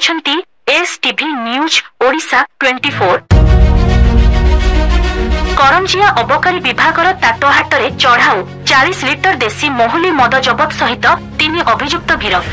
देखुछंती STV news Odisha 24। Karanjia अबकारी विभागर ताटोहाटरे चढ़ाऊ 40 litre देशी मोहली मद जबत सहित 3 अभियुक्त गिरफ।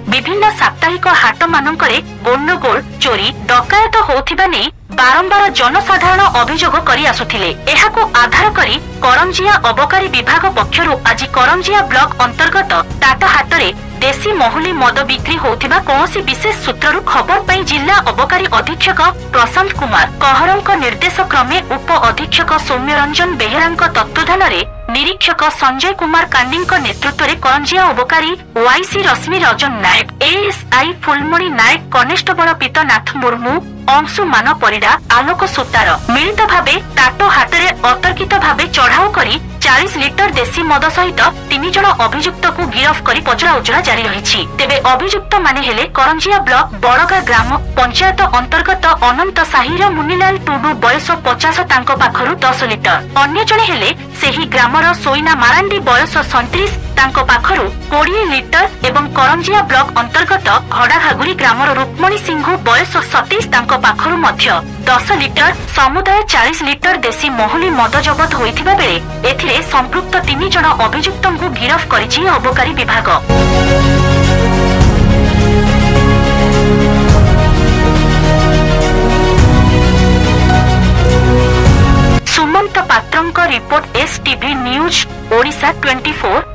विभिन्न साप्ताहिक हाट मानकरे गन्नगोल चोरी डकायत होथिबा नै बारंबार जनसाधारण अभियोग करि आसुथिले। एहाको आधार करी करंजिया अबकारी विभाग पक्षरु आज करंजिया ब्लॉक अंतर्गत टाटाहाटरे देशी मोहली मद बिक्री होथिबा कोनोसी विशेष सूत्ररु खबर पाई जिला अबकारी अधीक्षक प्रशांत कुमार कहरंक निर्देश क्रमे उप अधीक्षक सौम्य रंजन बेहेरांक तत्वाधानरे निरीक्षक संजय कुमार कांडींक नेतृत्व में करंजिया अबकारी वाईसी रश्मि रंजन नायक एएसआई फुलमणि नायक कनिष्ठबल पीतनाथ मुर्मू अंशु मान परिडा आलोक सुतार मिलित भावे टाटोहाटरे अतर्कित भावे चढ़ाऊ करी 40 लिटर देशी मद सहित 3 जन अभियुक्त को गिरफ करी पचरा उचरा जारी रही। तेबे अभियुक्त माने हेले करंजिया ब्लॉक बड़गा ग्राम पंचायत अंतर्गत अनंत साहिर मुनिलाल टुडू बयस 50 तांको पाखरु 10 लिटर, अन्य जने हेले सेही ग्रामर सोइना मारांडी बयस 37 तांको पाखरु 20 लिटर एवं करंजिया ब्लॉक अंतर्गत हड़ाघागुरी ग्रामर रुक्मणी सिंह बयस 27 तांको पाखरु मध्य 10 लिटर समुदाय 40 लिटर देशी मोहली मद जबत होइथिबा बेले एथिरे संपृक्त 3 जन अभियुक्तଙ୍କୁ गिरफ करिछि अबकारी विभाग। सुमंत पात्रंक रिपोर्ट एसटीवी न्यूज ओडिशा 24।